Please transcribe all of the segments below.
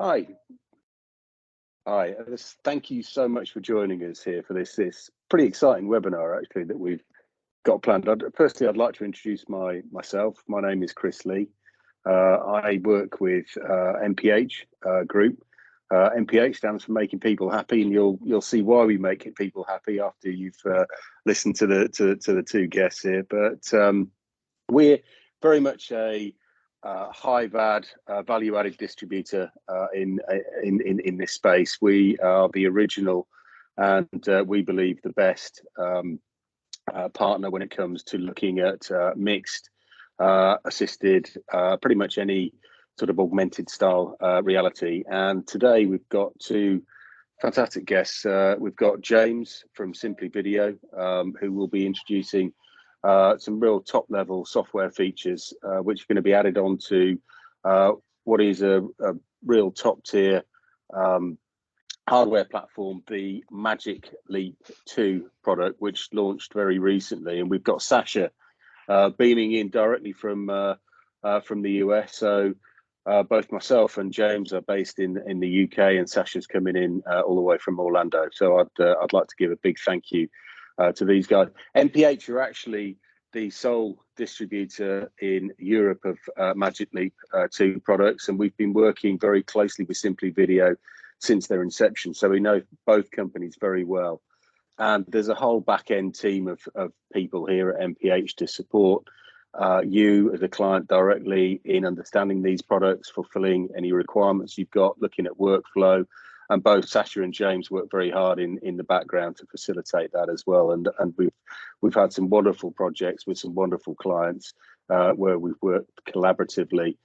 Hi. Hi. Thank you so much for joining us here for this pretty exciting webinar, actually, that we've got planned. Firstly, I'd like to introduce myself. My name is Chris Lee. I work with MPH Group. MPH stands for Making People Happy, and you'll see why we make people happy after you've listened to the two guests here. But we're very much a high value-added distributor in this space. We are the original and we believe the best partner when it comes to looking at mixed, assisted, pretty much any sort of augmented style reality. And today we've got two fantastic guests. We've got James from SimplyVideo, who will be introducing some real top level software features which are going to be added on to what is a real top tier hardware platform, the Magic Leap 2 product, which launched very recently. And we've got Sascha beaming in directly from the US. So both myself and James are based in the UK, and Sascha's coming in all the way from Orlando. So I'd like to give a big thank you to these guys. MPH are actually the sole distributor in Europe of Magic Leap 2 products, and we've been working very closely with SimplyVideo since their inception. So we know both companies very well. And there's a whole back-end team of people here at MPH to support you as a client directly in understanding these products, fulfilling any requirements you've got, looking at workflow. And both Sascha and James work very hard in the background to facilitate that as well. And we've had some wonderful projects with some wonderful clients where we've worked collaboratively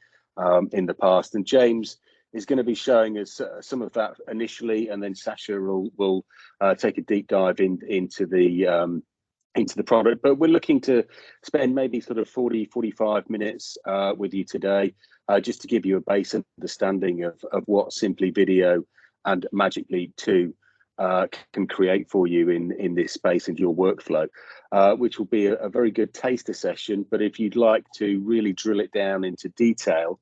in the past. And James is going to be showing us some of that initially, and then Sascha will take a deep dive into the product. But we're looking to spend maybe sort of 40-45 minutes with you today, just to give you a base understanding of what SimplyVideo and Magic Leap 2 can create for you in this space of your workflow, which will be a very good taster session. But if you'd like to really drill it down into detail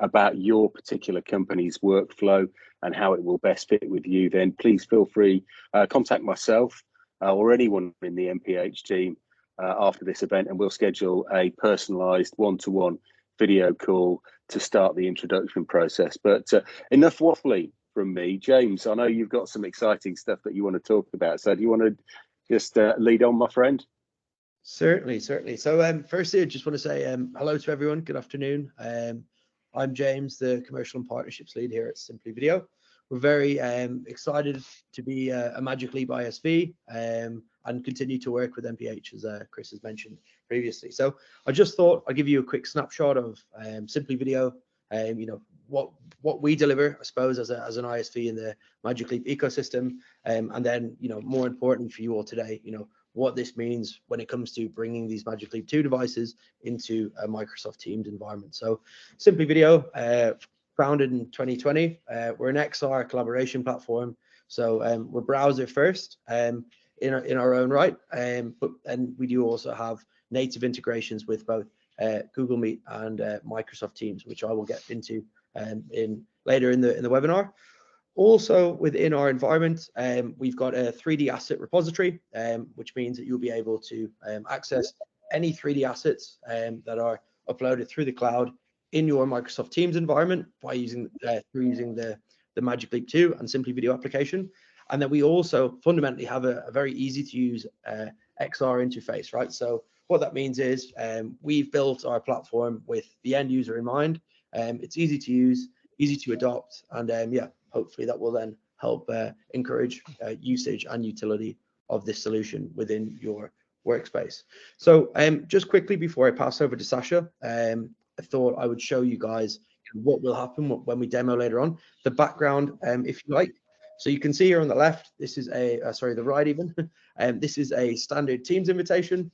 about your particular company's workflow and how it will best fit with you, then please feel free, contact myself or anyone in the MPH team after this event, and we'll schedule a personalized one-to-one video call to start the introduction process. But enough waffling from me. James, I know you've got some exciting stuff that you want to talk about. So do you want to just lead on, my friend? Certainly. So firstly, I just want to say hello to everyone. Good afternoon. I'm James, the Commercial and Partnerships Lead here at SimplyVideo. We're very excited to be a Magic Leap ISV and continue to work with MPH, as Chris has mentioned previously. So I just thought I'd give you a quick snapshot of SimplyVideo, what we deliver, I suppose, as an ISV in the Magic Leap ecosystem, and then, more important for you all today, what this means when it comes to bringing these Magic Leap 2 devices into a Microsoft Teams environment. So SimplyVideo, founded in 2020, we're an XR collaboration platform. So we're browser first in our own right, but we do also have native integrations with both Google Meet and Microsoft Teams, which I will get into later in the webinar. Also within our environment, we've got a 3D asset repository, which means that you'll be able to access any 3D assets that are uploaded through the cloud in your Microsoft Teams environment by using the Magic Leap 2 and SimplyVideo application. And then we also fundamentally have a very easy to use XR interface, right? So what that means is we've built our platform with the end user in mind. It's easy to use, easy to adopt, and hopefully that will then help encourage usage and utility of this solution within your workspace. So just quickly before I pass over to Sascha, I thought I would show you guys what will happen when we demo later on, the background, if you like. So you can see here on the left, this is the right even, this is a standard Teams invitation.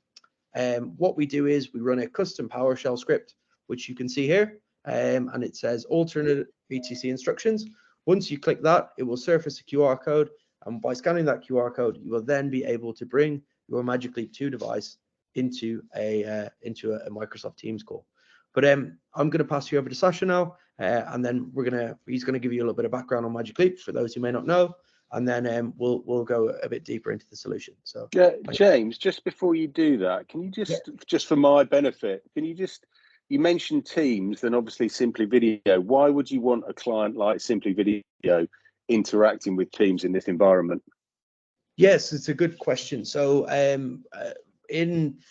What we do is we run a custom PowerShell script, which you can see here, and it says alternate VTC instructions. Once you click that, it will surface a QR code, and by scanning that QR code, you will then be able to bring your Magic Leap 2 device into a Microsoft Teams call. But I'm going to pass you over to Sascha now, and then he's gonna give you a little bit of background on Magic Leap for those who may not know, and then we'll go a bit deeper into the solution. So yeah, James, just before you do that, can you just for my benefit, can you mentioned Teams, then obviously SimplyVideo. Why would you want a client like SimplyVideo interacting with Teams in this environment? Yes, it's a good question. So if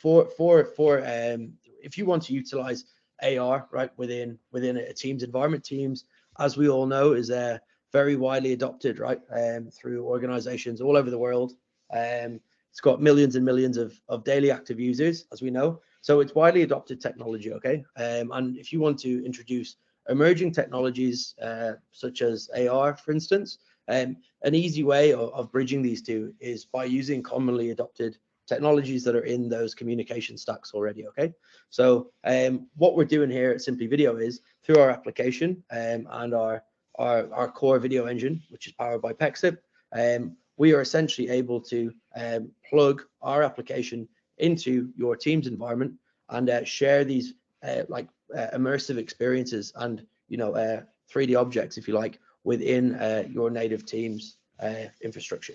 you want to utilize AR right within a Teams environment, Teams, as we all know, is very widely adopted right through organizations all over the world. It's got millions and millions of daily active users, as we know. So it's widely adopted technology, okay? And if you want to introduce emerging technologies such as AR, for instance, an easy way of bridging these two is by using commonly adopted technologies that are in those communication stacks already, okay? So what we're doing here at SimplyVideo is through our application and our core video engine, which is powered by Pexip, we are essentially able to plug our application into your Teams environment and share these immersive experiences and 3D objects, if you like, within your native Teams infrastructure.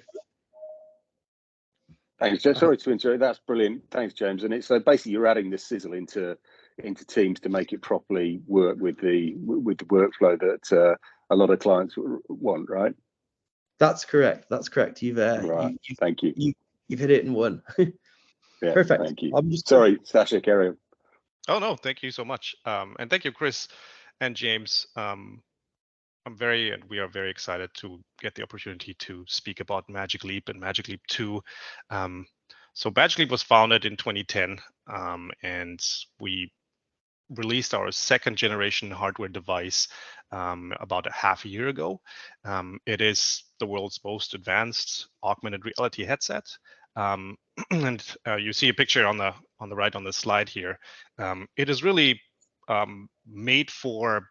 Thanks, James. Sorry to interrupt. That's brilliant. Thanks, James. And it's so basically you're adding the sizzle into Teams to make it properly work with the workflow that a lot of clients want, right? That's correct. That's correct. Thank you. You've hit it in one. Yeah, perfect. Thank you. Sorry, Sascha, carry on. Oh no, thank you so much, and thank you, Chris and James. We are very excited to get the opportunity to speak about Magic Leap and Magic Leap 2. So Magic Leap was founded in 2010, and we released our second generation hardware device about a half a year ago. It is the world's most advanced augmented reality headset. And you see a picture on the right on the slide here. It is really made for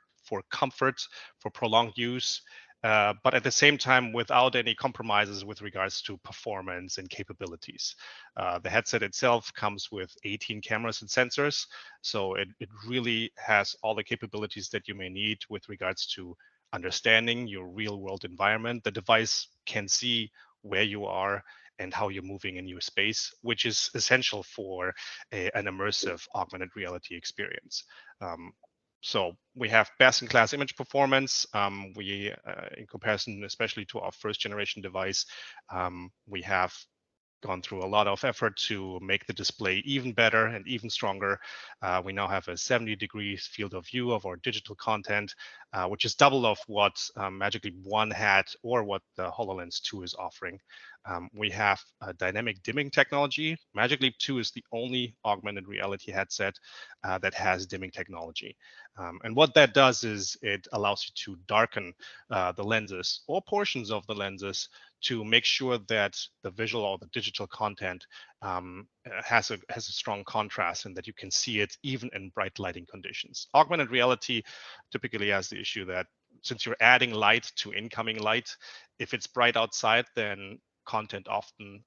comfort, for prolonged use, but at the same time without any compromises with regards to performance and capabilities. The headset itself comes with 18 cameras and sensors, so it really has all the capabilities that you may need with regards to understanding your real world environment. The device can see where you are and how you're moving in your space, which is essential for an immersive augmented reality experience. So we have best-in-class image performance. In comparison, especially to our first generation device, we have gone through a lot of effort to make the display even better and even stronger. We now have a 70 degrees field of view of our digital content, which is double of what Magic Leap 1 had or what the HoloLens 2 is offering. We have a dynamic dimming technology. Magic Leap 2 is the only augmented reality headset that has dimming technology. And what that does is it allows you to darken the lenses or portions of the lenses to make sure that the visual or the digital content has a strong contrast and that you can see it even in bright lighting conditions. Augmented reality typically has the issue that since you're adding light to incoming light, if it's bright outside, then content often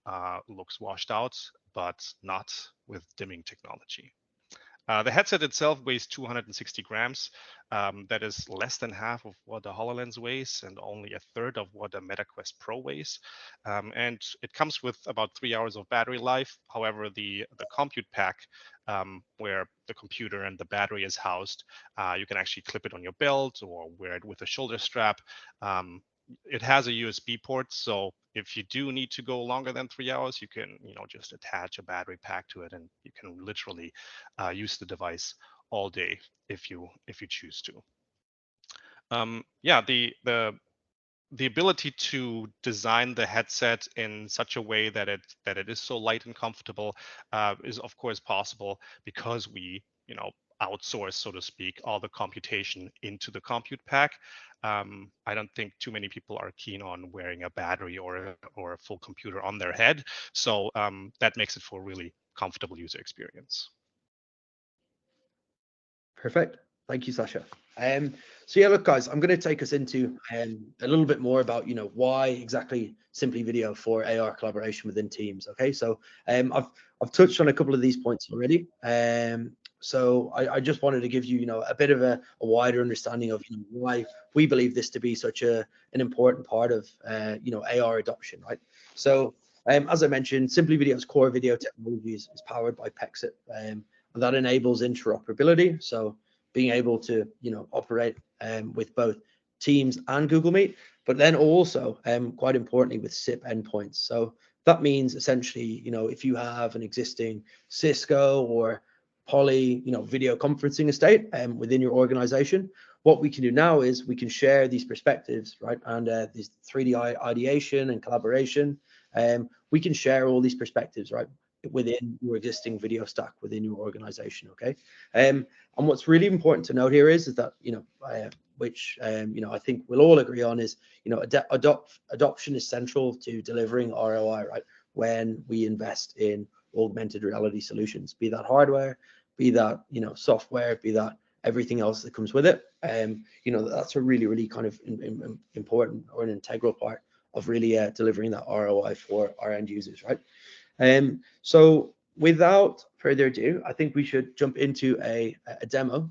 looks washed out, but not with dimming technology. The headset itself weighs 260 grams. That is less than half of what a HoloLens weighs and only a third of what a MetaQuest Pro weighs. And it comes with about 3 hours of battery life. However, the compute pack, where the computer and the battery is housed, you can actually clip it on your belt or wear it with a shoulder strap. It has a USB port, so if you do need to go longer than 3 hours, you can, just attach a battery pack to it, and you can literally use the device all day if you choose to. The ability to design the headset in such a way that it is so light and comfortable is of course possible because we, outsource, so to speak, all the computation into the compute pack. I don't think too many people are keen on wearing a battery or a full computer on their head. So that makes it for a really comfortable user experience. Perfect. Thank you, Sascha. So yeah, look, guys, I'm going to take us into a little bit more about, why exactly SimplyVideo for AR collaboration within Teams. Okay, so I've touched on a couple of these points already. So I just wanted to give you, a bit of a wider understanding of why we believe this to be such an important part of AR adoption, right? So as I mentioned, SimplyVideo's core video technology is powered by Pexit, and that enables interoperability. So being able to operate with both Teams and Google Meet, but then also quite importantly with SIP endpoints. So that means essentially, if you have an existing Cisco or Poly, video conferencing estate within your organization, what we can do now is we can share these perspectives, right? And this 3D ideation and collaboration, we can share all these perspectives, right, within your existing video stack within your organization. Okay. And what's really important to note here is that which I think we'll all agree on is adoption is central to delivering ROI, right? When we invest in augmented reality solutions, be that hardware, be that software, be that everything else that comes with it. That's a really kind of important or an integral part of really delivering that ROI for our end users, right? So without further ado, I think we should jump into a demo.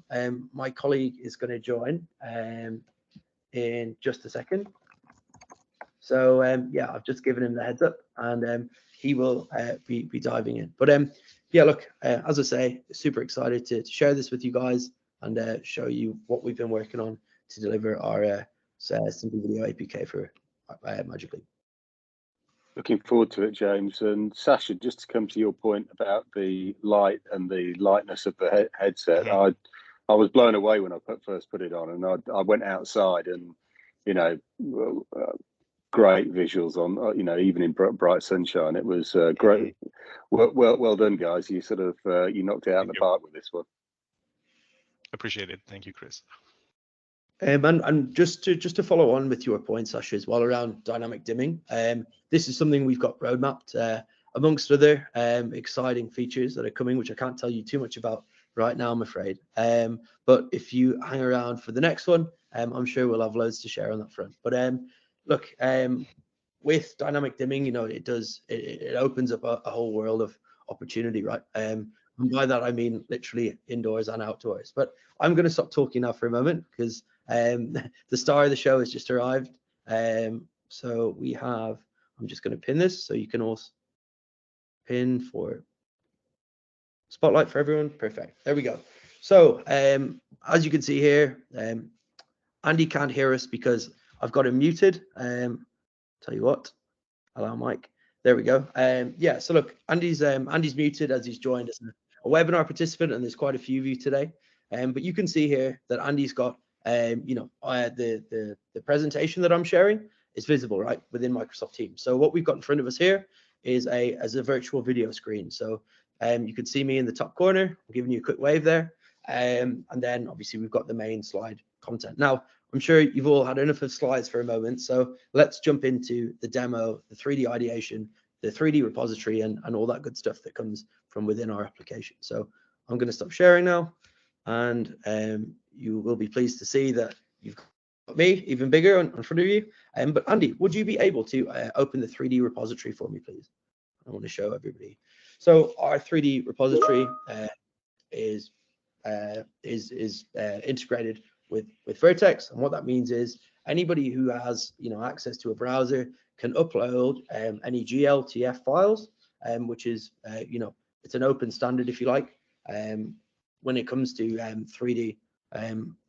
My colleague is going to join in just a second. So yeah, I've just given him the heads up, and he will be diving in. But yeah, look, as I say, super excited to share this with you guys and show you what we've been working on to deliver our SimplyVideo APK for Magic Leap. Looking forward to it, James. And Sascha, just to come to your point about the light and the lightness of the headset, I was blown away when I first put it on, and I went outside and, great visuals on, even in bright sunshine. It was great. Well done, guys. You sort of you knocked it out of the park with this one. Appreciate it. Thank you, Chris. And just to follow on with your point, Sascha, as well around dynamic dimming, this is something we've got roadmapped amongst other exciting features that are coming, which I can't tell you too much about right now, I'm afraid. But if you hang around for the next one, I'm sure we'll have loads to share on that front. But look, with dynamic dimming, it opens up a whole world of opportunity, right? And by that I mean literally indoors and outdoors. But I'm going to stop talking now for a moment because the star of the show has just arrived. So we have, I'm just going to pin this so you can also pin for spotlight for everyone. Perfect. There we go. So as you can see here, Andy can't hear us because I've got him muted. Tell you what, allow Mike. There we go. Yeah, so look, Andy's muted as he's joined as a webinar participant, and there's quite a few of you today. But you can see here that Andy's got the presentation that I'm sharing is visible right within Microsoft Teams. So what we've got in front of us here is a virtual video screen. So you can see me in the top corner. I'm giving you a quick wave there. And then obviously we've got the main slide content. Now, I'm sure you've all had enough of slides for a moment, so let's jump into the demo, the 3D ideation, the 3D repository, and all that good stuff that comes from within our application. So I'm going to stop sharing now, and you will be pleased to see that you've got me even bigger in front of you. But Andy, would you be able to open the 3D repository for me, please? I want to show everybody. So our 3D repository is integrated with Vertex, and what that means is anybody who has access to a browser can upload any GLTF files, which is it's an open standard if you like. When it comes to 3D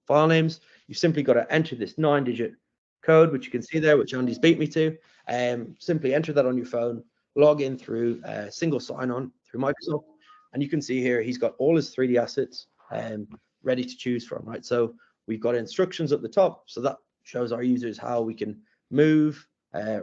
file names, you've simply got to enter this 9-digit code, which you can see there, which Andy's beat me to. Simply enter that on your phone, log in through single sign-on through Microsoft, and you can see here he's got all his 3D assets ready to choose from, right? So we've got instructions at the top, so that shows our users how we can move,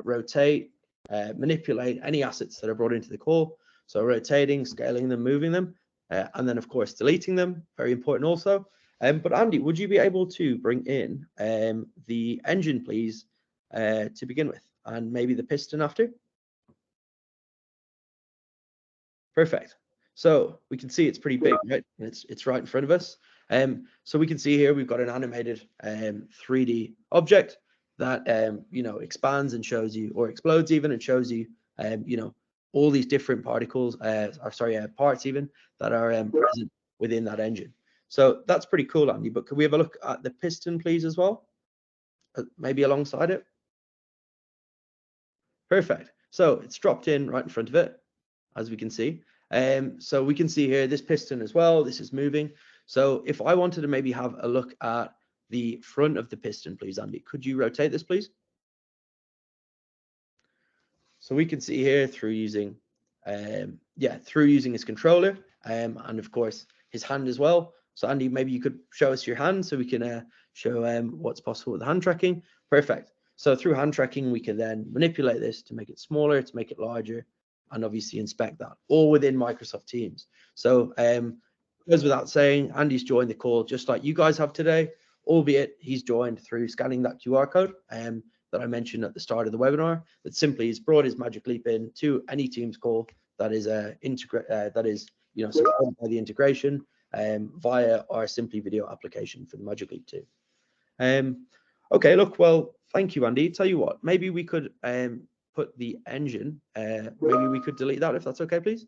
rotate, manipulate any assets that are brought into the call. So rotating, scaling them, moving them, and then of course deleting them, very important also. But Andy, would you be able to bring in the engine, please, to begin with, and maybe the piston after? Perfect. So we can see it's pretty big, right? It's right in front of us. So we can see here we've got an animated 3D object that expands and shows you, or explodes even, and shows you all these different particles, parts even that are present within that engine. So that's pretty cool, Andy. But could we have a look at the piston, please, as well? Maybe alongside it. Perfect. So it's dropped in right in front of it, as we can see. So we can see here this piston as well. This is moving. So if I wanted to maybe have a look at the front of the piston, please, Andy, could you rotate this, please? So we can see here through using, his controller, and of course his hand as well. So Andy, maybe you could show us your hand so we can show what's possible with the hand tracking. Perfect. So through hand tracking, we can then manipulate this to make it smaller, to make it larger, and obviously inspect that, all within Microsoft Teams. So goes without saying, Andy's joined the call just like you guys have today, albeit he's joined through scanning that QR code that I mentioned at the start of the webinar, that simply has brought his Magic Leap in to any Teams call that is supported by the integration via our SimplyVideo application for the Magic Leap 2. Okay, look, well, thank you, Andy. Tell you what, maybe we could put the engine, maybe we could delete that if that's okay, please.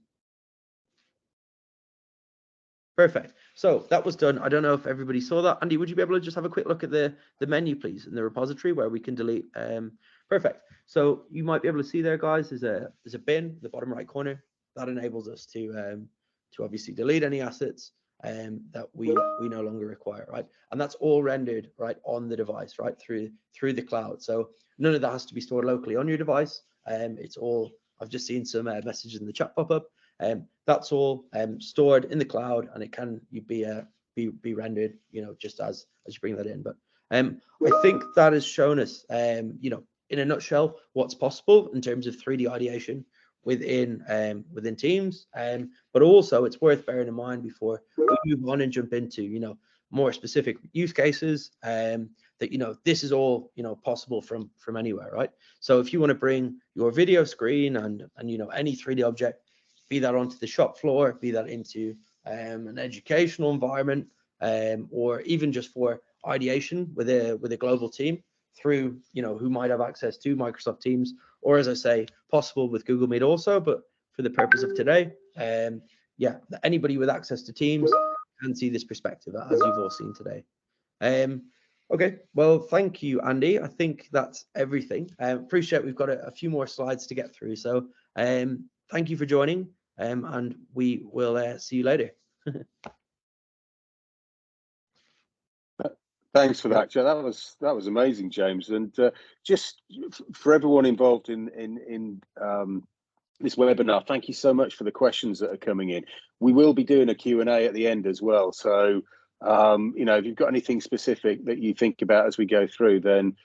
Perfect. So that was done. I don't know if everybody saw that. Andy, would you be able to just have a quick look at the menu, please, in the repository where we can delete? Perfect. So you might be able to see there, guys, there's a bin in the bottom right corner that enables us to obviously delete any assets that we no longer require, right? And that's all rendered right on the device, right, through the cloud. So none of that has to be stored locally on your device. It's all, I've just seen some messages in the chat pop up. That's all stored in the cloud, and it can be rendered, just as you bring that in. But I think that has shown us, in a nutshell, what's possible in terms of 3D ideation within Teams. But also, it's worth bearing in mind before we move on and jump into more specific use cases, that this is all possible from anywhere, right? So if you want to bring your video screen and any 3D object, be that onto the shop floor, be that into an educational environment, or even just for ideation with a global team through who might have access to Microsoft Teams, or as I say, possible with Google Meet also, but for the purpose of today, anybody with access to Teams can see this perspective, as you've all seen today. Okay, well, thank you, Andy. I think that's everything. Appreciate we've got a few more slides to get through. So thank you for joining, and we will see you later. Thanks for that, Joe. That was amazing, James. And just for everyone involved in this webinar, thank you so much for the questions that are coming in. We will be doing a Q&A at the end as well. So if you've got anything specific that you think about as we go through, then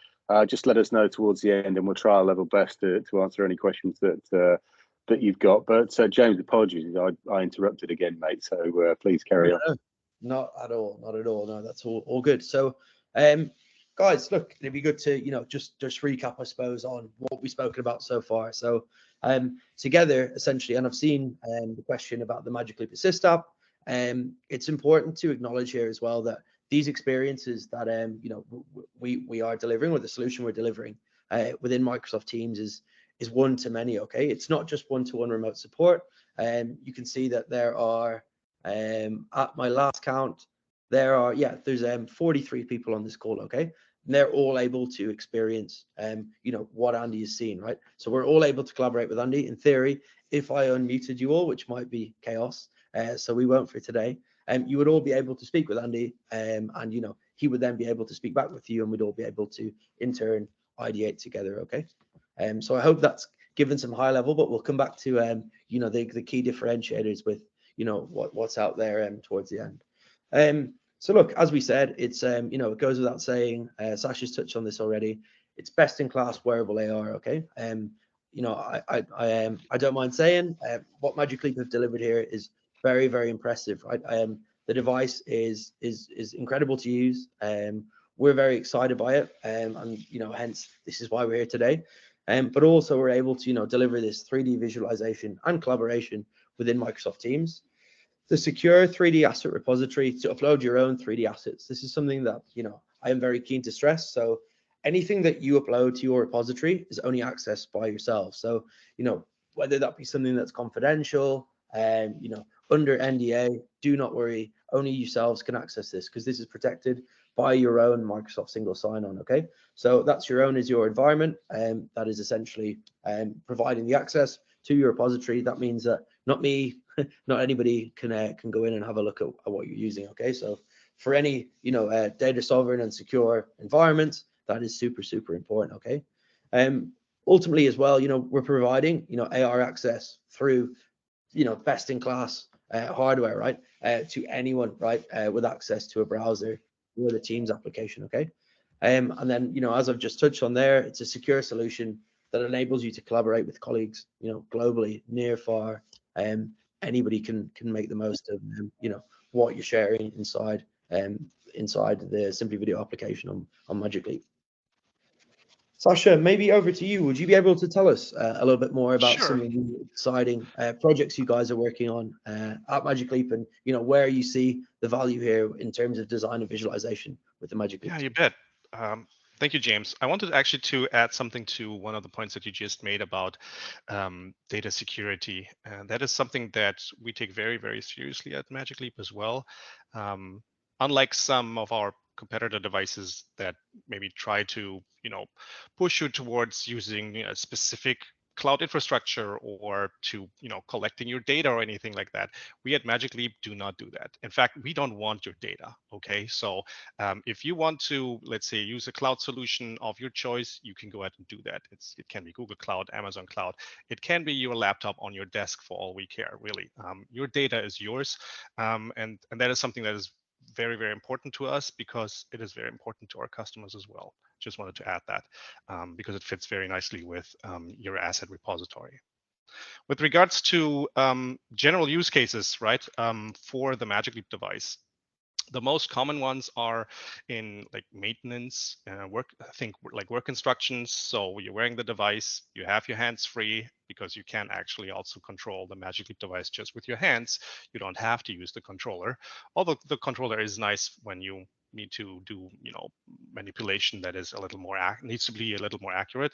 just let us know towards the end, and we'll try our level best to answer any questions that you've got. But James, apologies, I interrupted again, mate. So please carry on. Not at all. No, that's all good. So, guys, look, it'd be good to just recap, I suppose, on what we've spoken about so far. So, together, essentially, and I've seen the question about the Magic Leap Assist app. It's important to acknowledge here as well that these experiences that we are delivering, or the solution we're delivering within Microsoft Teams is one to many. Okay, it's not just one-to-one remote support. You can see that there are, at my last count, there's 43 people on this call. Okay, and they're all able to experience what Andy has seen, right? So we're all able to collaborate with Andy. In theory, if I unmuted you all, which might be chaos, so we won't for today, you would all be able to speak with Andy, and he would then be able to speak back with you, and we'd all be able to in turn ideate together. Okay, so I hope that's given some high level, but we'll come back to the key differentiators with what's out there towards the end. So look, as we said, it's it goes without saying, Sasha's touched on this already, it's best in class wearable AR. Okay, I don't mind saying what Magic Leap have delivered here is very, very impressive, right? The device is incredible to use. We're very excited by it, and hence this is why we're here today. But also we're able to deliver this 3D visualization and collaboration within Microsoft Teams. The secure 3D asset repository to upload your own 3D assets. This is something that I am very keen to stress. So anything that you upload to your repository is only accessed by yourself. So whether that be something that's confidential, under NDA. Do not worry. Only yourselves can access this because this is protected by your own Microsoft single sign-on. Okay, so that's your own Azure environment, and that is essentially providing the access to your repository. That means that not me, not anybody can go in and have a look at what you're using. Okay, so for any data sovereign and secure environments, that is super important. Okay, ultimately as well, we're providing AR access through best in class hardware, right, to anyone, right, with access to a browser or the Teams application. Okay, and then as I've just touched on there, it's a secure solution that enables you to collaborate with colleagues globally, near, far. Anybody can make the most of what you're sharing inside the SimplyVideo application on Magic Leap. Sascha, maybe over to you. Would you be able to tell us a little bit more about Sure. some of the exciting projects you guys are working on at Magic Leap, and where you see the value here in terms of design and visualization with the Magic Leap? Yeah, you bet. Thank you, James. I wanted actually to add something to one of the points that you just made about data security. And that is something that we take very, very seriously at Magic Leap as well. Unlike some of our competitor devices that maybe try to, push you towards using a specific cloud infrastructure or to, collecting your data or anything like that, we at Magic Leap do not do that. In fact, we don't want your data. Okay, so if you want to, let's say, use a cloud solution of your choice, you can go ahead and do that. It can be Google Cloud, Amazon Cloud. It can be your laptop on your desk for all we care, really. Your data is yours, and that is something that is very, very important to us because it is very important to our customers as well. Just wanted to add that because it fits very nicely with your asset repository. With regards to general use cases, right, for the Magic Leap device, the most common ones are in like maintenance, work instructions. So you're wearing the device, you have your hands free because you can actually also control the Magic Leap device just with your hands. You don't have to use the controller, although the controller is nice when you need to do manipulation that is a little more needs to be a little more accurate.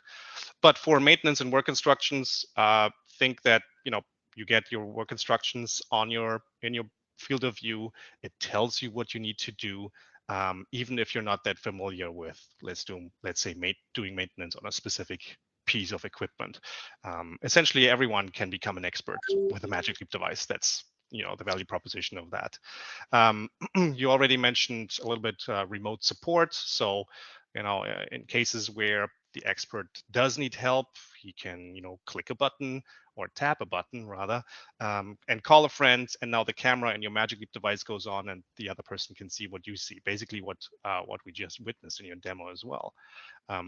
But for maintenance and work instructions, think that you get your work instructions in your field of view. It tells you what you need to do, even if you're not that familiar with, let's say doing maintenance on a specific piece of equipment. Essentially, everyone can become an expert with a Magic Leap device. That's the value proposition of that. You already mentioned a little bit remote support. So in cases where the expert does need help, he can click a button or tap a button rather, and call a friend, and now the camera in your Magic Leap device goes on and the other person can see what you see, basically what we just witnessed in your demo as well.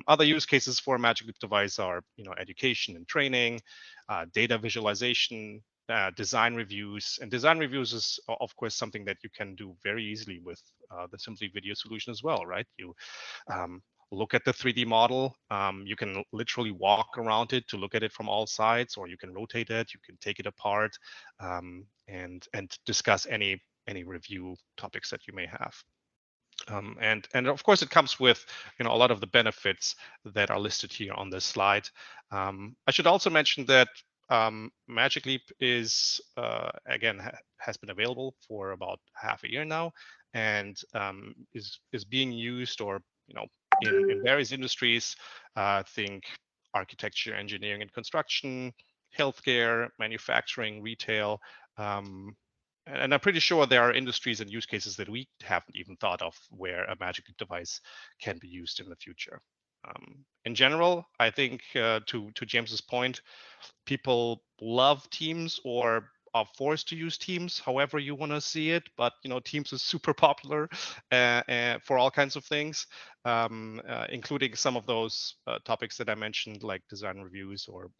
Other use cases for a Magic Leap device are education and training, data visualization, design reviews. And design reviews is of course something that you can do very easily with the SimplyVideo solution as well, right? You look at the 3D model. You can literally walk around it to look at it from all sides, or you can rotate it. You can take it apart and discuss any review topics that you may have. And of course, it comes with a lot of the benefits that are listed here on this slide. I should also mention that Magic Leap is again has been available for about half a year now, and is being used or in various industries. Think architecture, engineering, and construction, healthcare, manufacturing, retail. And I'm pretty sure there are industries and use cases that we haven't even thought of where a Magic Leap device can be used in the future. In general, I think to James's point, people love Teams or are forced to use Teams, however you want to see it. But Teams is super popular for all kinds of things, including some of those topics that I mentioned, like design reviews or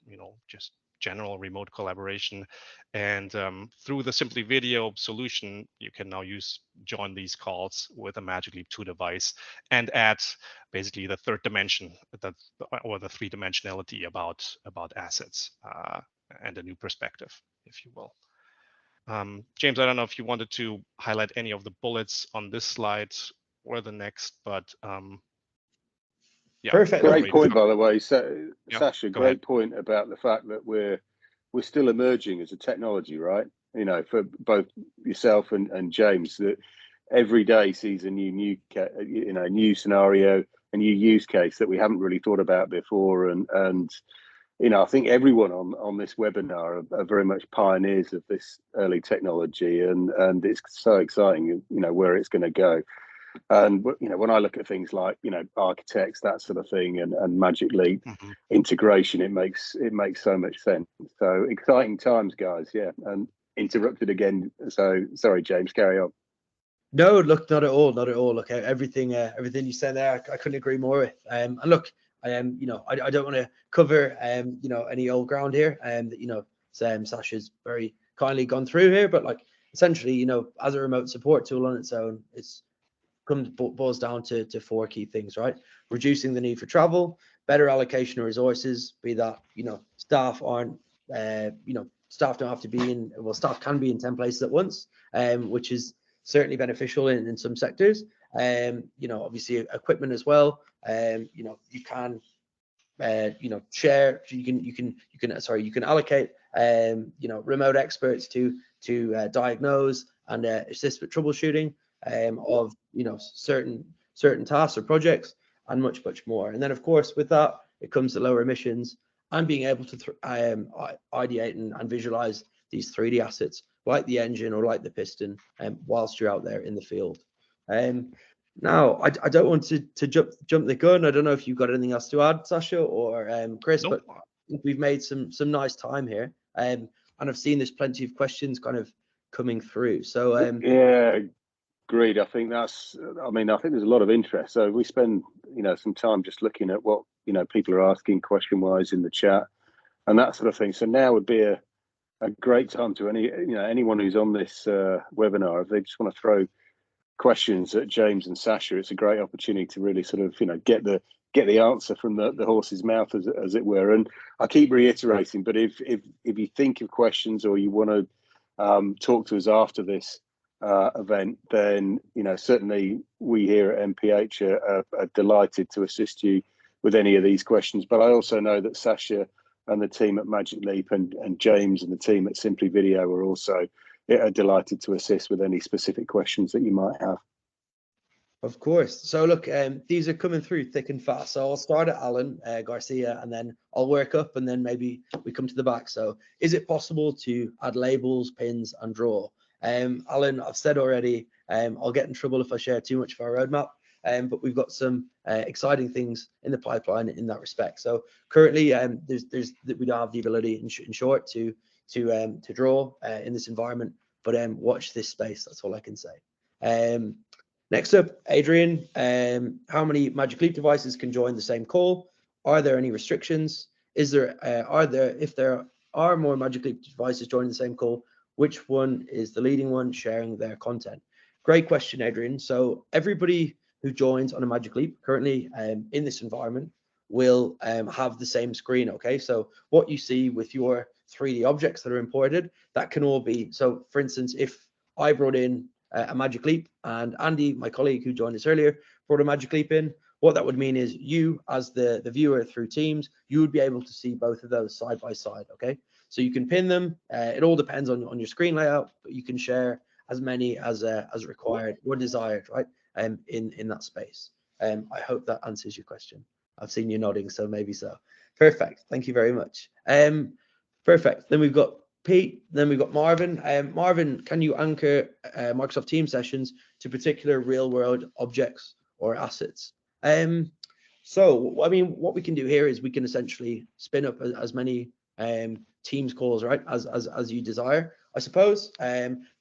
just general remote collaboration. And through the SimplyVideo solution, you can now join these calls with a Magic Leap 2 device and add basically the third dimension, or the three-dimensionality about assets and a new perspective, if you will. James, I don't know if you wanted to highlight any of the bullets on this slide or the next, but yeah. Perfect. Great point, by the way. So, yeah, Sascha, great point about the fact that we're still emerging as a technology, right? you know, for both yourself and James, that every day sees a new scenario, a new use case that we haven't really thought about before, and you know, I think everyone on this webinar are very much pioneers of this early technology, and it's so exciting, you know, where it's going to go. And you know, when I look at things like, you know, architects, that sort of thing, and Magic Leap integration, it makes so much sense. So exciting times, guys. Yeah, and interrupted again. So sorry, James, carry on. No, look, not at all, not at all. Look, everything you said there, I couldn't agree more with. And look, you know, I don't want to cover, you know, any old ground here, that, you know, Sascha's very kindly gone through here, but like essentially, you know, as a remote support tool on its own, it's boils down to 4 key things, right? Reducing the need for travel, better allocation of resources, be that, you know, staff aren't, you know, staff don't have to be in, well, staff can be in 10 places at once, which is certainly beneficial in some sectors. You know, obviously equipment as well. You know, you can, you know, share, you can allocate, you know, remote experts to diagnose and assist with troubleshooting of, you know, certain tasks or projects, and much more. And then of course with that it comes to lower emissions and being able to ideate and visualize these 3D assets like the engine or like the piston whilst you're out there in the field. Now, I don't want to jump the gun. I don't know if you've got anything else to add, Sascha or Chris, Nope. but I think we've made some nice time here, and I've seen there's plenty of questions kind of coming through. So yeah, agreed. I think that's. I mean, I think there's a lot of interest. So we spend, you know, some time just looking at what, you know, people are asking question-wise in the chat and that sort of thing. So now would be a great time to anyone who's on this webinar, if they just want to throw questions at James and Sascha, it's a great opportunity to really sort of, you know, get the answer from the horse's mouth, as it were. And I keep reiterating, but if you think of questions or you want to talk to us after this event, then, you know, certainly we here at MPH are delighted to assist you with any of these questions. But I also know that Sascha and the team at Magic Leap and James and the team at SimplyVideo are also delighted to assist with any specific questions that you might have. of course. So look, these are coming through thick and fast. So I'll start at Alan Garcia, and then I'll work up, and then maybe we come to the back. So is it possible to add labels, pins, and draw? Alan, I've said already, I'll get in trouble if I share too much of our roadmap, but we've got some exciting things in the pipeline in that respect. So currently, we don't have the ability, in short, to draw in this environment, but watch this space. That's all I can say. Next up, Adrian, how many Magic Leap devices can join the same call? Are there any restrictions? If there are more Magic Leap devices joining the same call, which one is the leading one sharing their content? Great question, Adrian. So everybody who joins on a Magic Leap currently in this environment will have the same screen, okay? So what you see with your 3D objects that are imported, that can all be, so for instance, if I brought in a Magic Leap and Andy, my colleague who joined us earlier, brought a Magic Leap in, what that would mean is you, as the viewer through Teams, you would be able to see both of those side by side, okay? So you can pin them. It all depends on your screen layout, but you can share as many as required or desired, right? In that space. I hope that answers your question. I've seen you nodding, so maybe so. Perfect. Thank you very much. Perfect. Then we've got Pete. Then we've got Marvin. Marvin, can you anchor Microsoft Teams sessions to particular real-world objects or assets? So, I mean, what we can do here is we can essentially spin up as many Teams calls, right, as you desire, I suppose,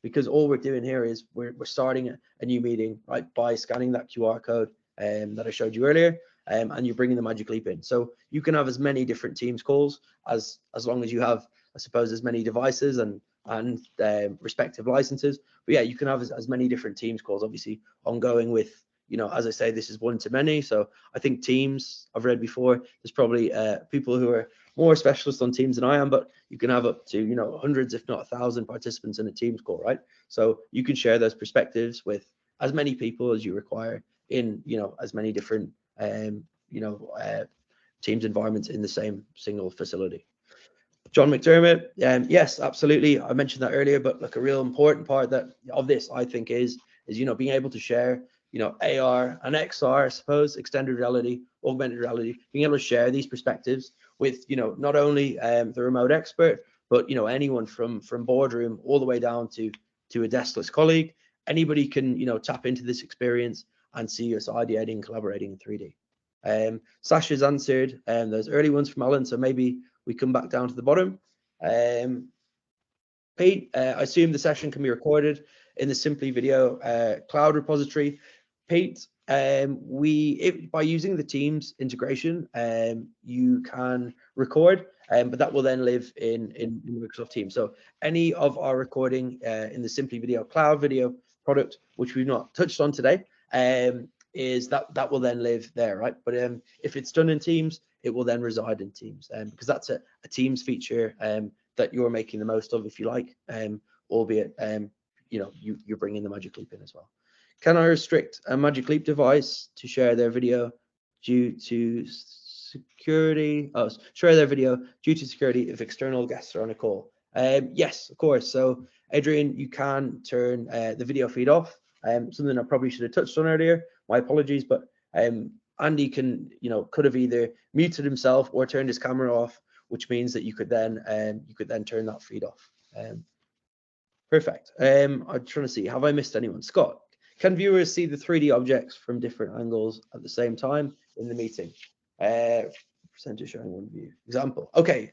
because all we're doing here is we're starting a new meeting, right, by scanning that QR code that I showed you earlier, and you're bringing the Magic Leap in. So you can have as many different Teams calls as long as you have, I suppose, as many devices and respective licenses. But yeah, you can have as many different Teams calls, obviously ongoing with, you know, as I say, this is one to many. So I think Teams, I've read before, there's probably people who are more specialist on Teams than I am, but you can have up to, you know, hundreds, if not 1,000 participants in a Teams call, right? So you can share those perspectives with as many people as you require in, you know, as many different, you know, Teams environments in the same single facility. John McDermott, yes, absolutely. I mentioned that earlier, but look, a real important part of this, I think, is being able to share, AR and XR, I suppose, extended reality, augmented reality, being able to share these perspectives with, not only the remote expert, but anyone from boardroom all the way down to a deskless colleague. Anybody can tap into this experience and see us ideating and collaborating in 3D. Sascha's answered those early ones from Alan, so maybe we come back down to the bottom. Pete, I assume the session can be recorded in the SimplyVideo cloud repository. Pete, by using the Teams integration, you can record, but that will then live in Microsoft Teams. So any of our recording in the SimplyVideo cloud video product, which we've not touched on today, is that will then live there, right? But if it's done in Teams, it will then reside in Teams, because that's a Teams feature that you're making the most of, if you like, albeit you're bringing the Magic Leap in as well. Can I restrict a Magic Leap device to share their video due to security? Oh, share their video due to security if external guests are on a call. Yes, of course. So Adrian, you can turn the video feed off. Something I probably should have touched on earlier. My apologies, but Andy could have either muted himself or turned his camera off, which means that you could then turn that feed off. Perfect. I'm trying to see, have I missed anyone? Scott, can viewers see the 3D objects from different angles at the same time in the meeting? Presenter showing one view. Example. Okay.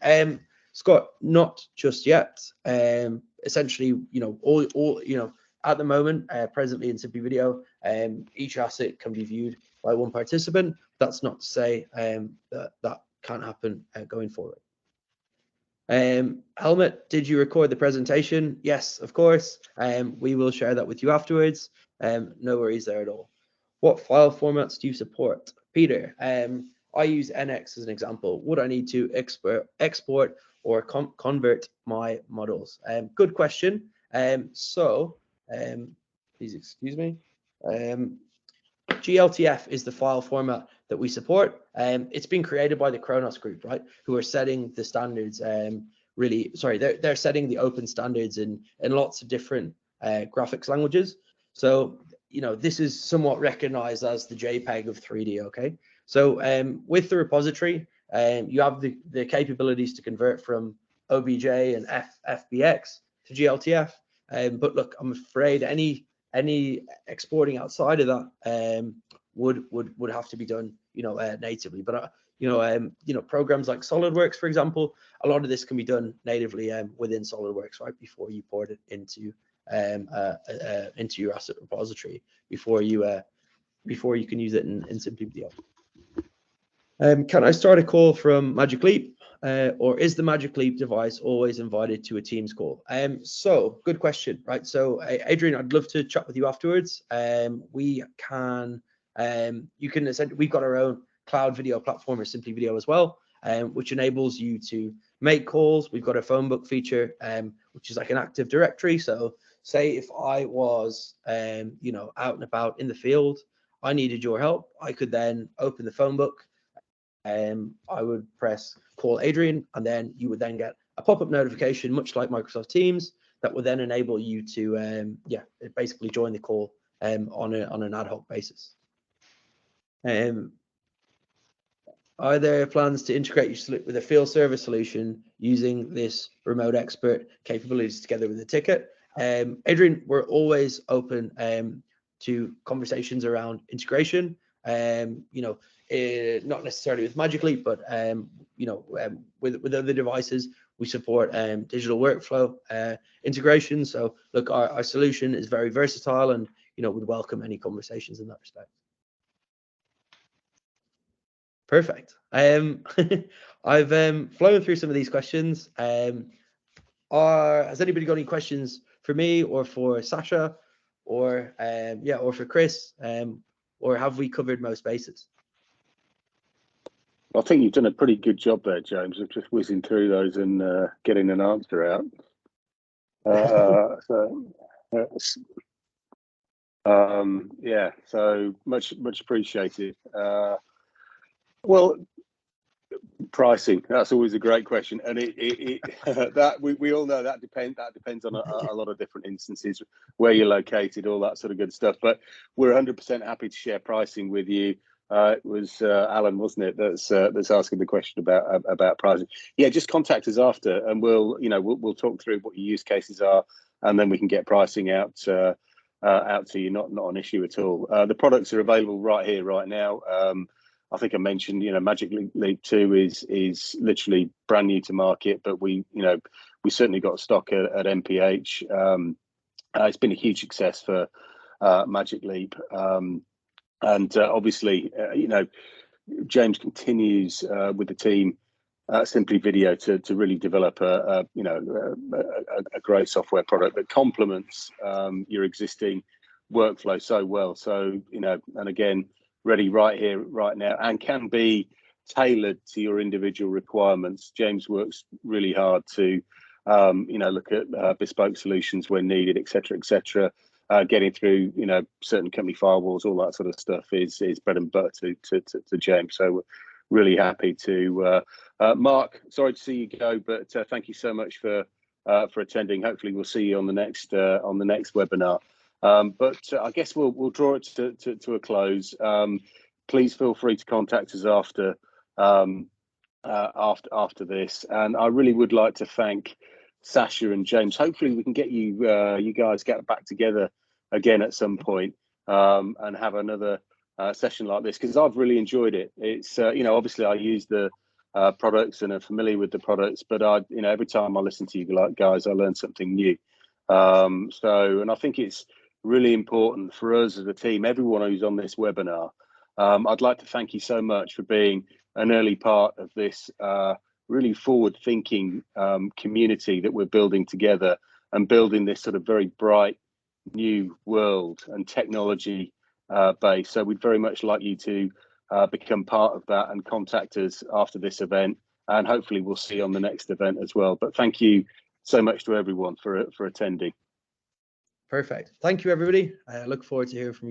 Scott, not just yet. Essentially, all at the moment, presently in SimplyVideo, each asset can be viewed by one participant. That's not to say that can't happen going forward. Helmut, did you record the presentation? Yes, of course. We will share that with you afterwards. No worries there at all. What file formats do you support? Peter, I use NX as an example. Would I need to export or convert my models? Good question. Please excuse me. GLTF is the file format that we support. It's been created by the Kronos group, right? Who are setting the standards. They're setting the open standards in lots of different graphics languages. So this is somewhat recognized as the JPEG of 3D. Okay. So with the repository, you have the capabilities to convert from OBJ and FBX to GLTF. But look, I'm afraid any exporting outside of that would have to be done natively. But programs like SolidWorks, for example, a lot of this can be done natively within SolidWorks, right, before you port it into your asset repository, before you can use it in SimplyVideo. Can I start a call from Magic Leap? Or is the Magic Leap device always invited to a Teams call? So good question, right? So Adrian, I'd love to chat with you afterwards. We've got our own cloud video platform, or SimplyVideo as well, which enables you to make calls. We've got a phone book feature, which is like an Active Directory. So say if I was, out and about in the field, I needed your help, I could then open the phone book. I would press call Adrian, and then you would then get a pop-up notification, much like Microsoft Teams, that would then enable you to basically join the call on an ad hoc basis. Are there plans to integrate with a field service solution using this remote expert capabilities together with a ticket? Adrian, we're always open to conversations around integration. Not necessarily with Magic Leap, but with other devices, we support digital workflow integration. So look, our solution is very versatile, and would welcome any conversations in that respect. Perfect. I've flown through some of these questions. Has anybody got any questions for me or for Sascha, or or for Chris, or have we covered most bases? I think you've done a pretty good job there, James, of just whizzing through those and getting an answer out. So much appreciated. Well, Pricing, that's always a great question, and that we all know that depends on a lot of different instances, where you're located, all that sort of good stuff. But we're 100% happy to share pricing with you. It was Alan, wasn't it, that's asking the question about pricing? Yeah, just contact us after, and we'll talk through what your use cases are, and then we can get pricing out to you. Not an issue at all. The products are available right here, right now. I think I mentioned, Magic Leap 2 is literally brand new to market, but we certainly got stock at MPH. It's been a huge success for Magic Leap, and obviously, James continues with the team at SimplyVideo to really develop a great software product that complements your existing workflow so well. So, and again, ready right here, right now, and can be tailored to your individual requirements. James works really hard to, look at bespoke solutions when needed, etc. Getting through, certain company firewalls, all that sort of stuff is bread and butter to James. So we're really happy to. Mark, sorry to see you go, but thank you so much for attending. Hopefully, we'll see you on the next webinar. But I guess we'll draw it to a close. Please feel free to contact us after this, and I really would like to thank Sascha and James. Hopefully, we can get you guys get back together again at some point, and have another session like this, because I've really enjoyed it. It's obviously I use the products and are familiar with the products, but every time I listen to you guys, I learn something new. And I think it's really important for us as a team, everyone who's on this webinar. I'd like to thank you so much for being an early part of this really forward-thinking community that we're building together, and building this sort of very bright new world and technology base. So we'd very much like you to become part of that and contact us after this event, and hopefully we'll see you on the next event as well. But thank you so much to everyone for attending. Perfect. Thank you, everybody. I look forward to hearing from you.